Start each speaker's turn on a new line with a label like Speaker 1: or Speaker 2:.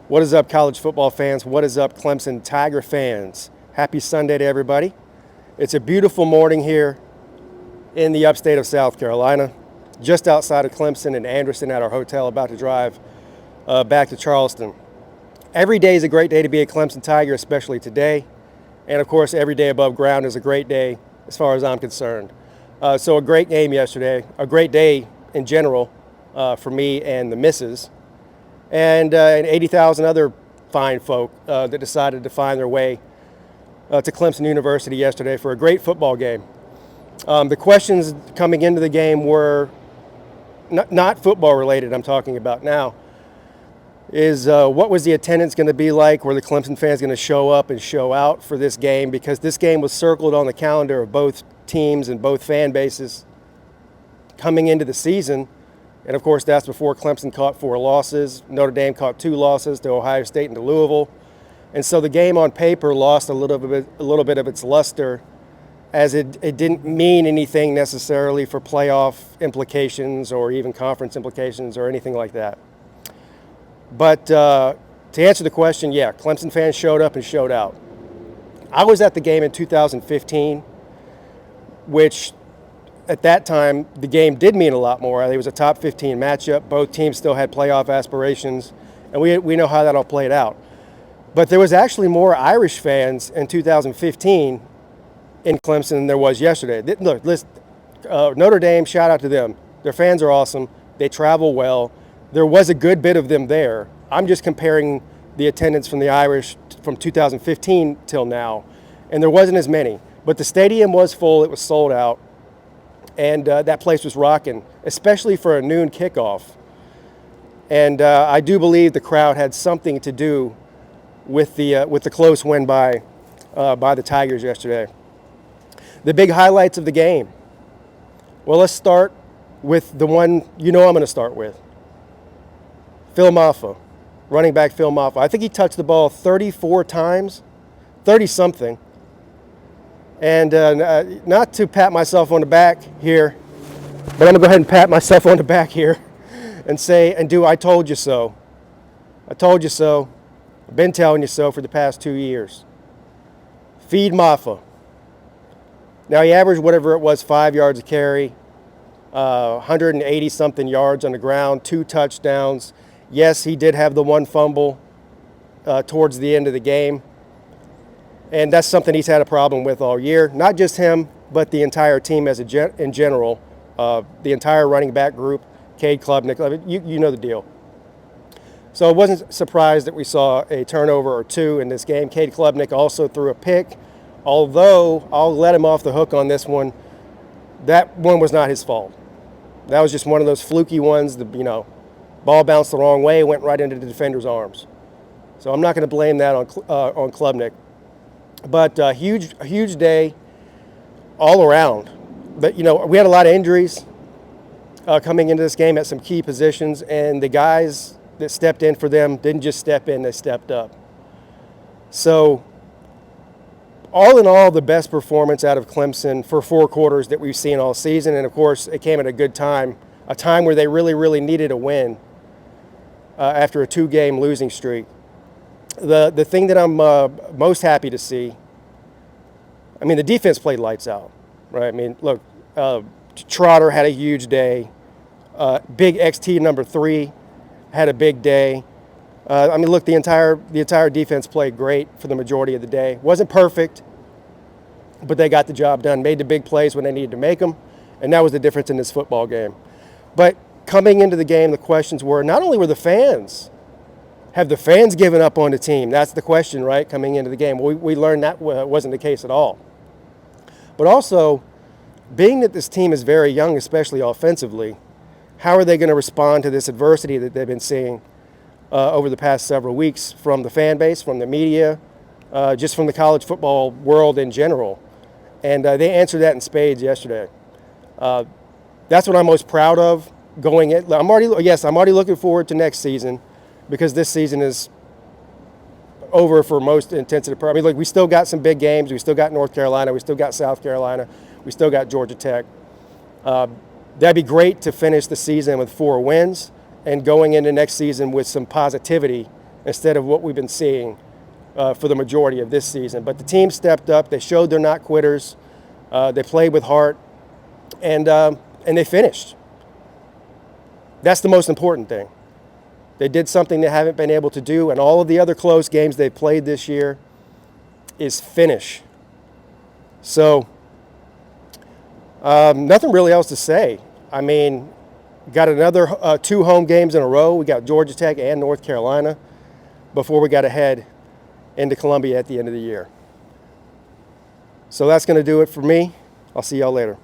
Speaker 1: What is up, college football fans? What is up, Clemson Tiger fans? Happy Sunday to everybody. It's a beautiful morning here in the upstate of South Carolina, just outside of Clemson and Anderson at our hotel, about to drive back to Charleston. Every day is a great day to be a Clemson Tiger, especially today. And of course, every day above ground is a great day as far as I'm concerned. So a great game yesterday, a great day in general for me and the missus, and 80,000 other fine folk that decided to find their way to Clemson University yesterday for a great football game. The questions coming into the game were not football related, I'm talking about now, is what was the attendance going to be like? Were the Clemson fans going to show up and show out for this game? Because this game was circled on the calendar of both teams and both fan bases coming into the season. And of course, that's before Clemson caught 4 losses. Notre Dame caught 2 losses to Ohio State and to Louisville. And so the game on paper lost a little bit of its luster, as it didn't mean anything necessarily for playoff implications or even conference implications or anything like that. But to answer the question, yeah, Clemson fans showed up and showed out. I was at the game in 2015, which at that time, the game did mean a lot more. It was a top 15 matchup. Both teams still had playoff aspirations, and we know how that all played out. But there was actually more Irish fans in 2015 in Clemson than there was yesterday. Look, listen, Notre Dame, shout out to them. Their fans are awesome. They travel well. There was a good bit of them there. I'm just comparing the attendance from the Irish from 2015 till now, and there wasn't as many. But the stadium was full. It was sold out. And that place was rocking, especially for a noon kickoff. And I do believe the crowd had something to do with the close win by the Tigers yesterday. The big highlights of the game. Well, let's start with the one I'm going to start with. Phil Maffa, running back Phil Maffa. I think he touched the ball 34 times, 30-something. And not to pat myself on the back here, but I'm going to go ahead and pat myself on the back here and say, I told you so. I told you so. I've been telling you so for the past 2 years. Feed Maffa. Now, he averaged whatever it was, 5 yards a carry, 180-something yards on the ground, 2 touchdowns. Yes, he did have the 1 fumble towards the end of the game. And that's something he's had a problem with all year. Not just him, but the entire team in general. The entire running back group, Cade Klubnik, you know the deal. So I wasn't surprised that we saw a turnover or 2 in this game. Cade Klubnik also threw a pick, although I'll let him off the hook on this one. That one was not his fault. That was just one of those fluky ones. Ball bounced the wrong way, went right into the defender's arms. So I'm not going to blame that on Klubnik. But a huge day all around. But, we had a lot of injuries coming into this game at some key positions, and the guys that stepped in for them didn't just step in, they stepped up. So, all in all, the best performance out of Clemson for 4 quarters that we've seen all season. And, of course, it came at a good time, a time where they really, really needed a win after a 2-game losing streak. The thing that I'm most happy to see, the defense played lights out, right? Look, Trotter had a huge day. Big XT number 3 had a big day. Look, the entire defense played great for the majority of the day. Wasn't perfect, but they got the job done, made the big plays when they needed to make them, and that was the difference in this football game. But coming into the game, the questions were, not only were the fans, have the fans given up on the team? That's the question, right, coming into the game. We learned that wasn't the case at all. But also, being that this team is very young, especially offensively, how are they going to respond to this adversity that they've been seeing over the past several weeks from the fan base, from the media, just from the college football world in general? And they answered that in spades yesterday. That's what I'm most proud of going in. I'm already looking forward to next season, because this season is over for most intents and purposes. Look, we still got some big games. We still got North Carolina. We still got South Carolina. We still got Georgia Tech. That'd be great to finish the season with 4 wins and going into next season with some positivity instead of what we've been seeing for the majority of this season. But the team stepped up. They showed they're not quitters. They played with heart, and they finished. That's the most important thing. They did something they haven't been able to do, and all of the other close games they've played this year is finish. So nothing really else to say. I mean, got another 2 home games in a row. We got Georgia Tech and North Carolina before we got to head into Columbia at the end of the year. So that's going to do it for me. I'll see y'all later.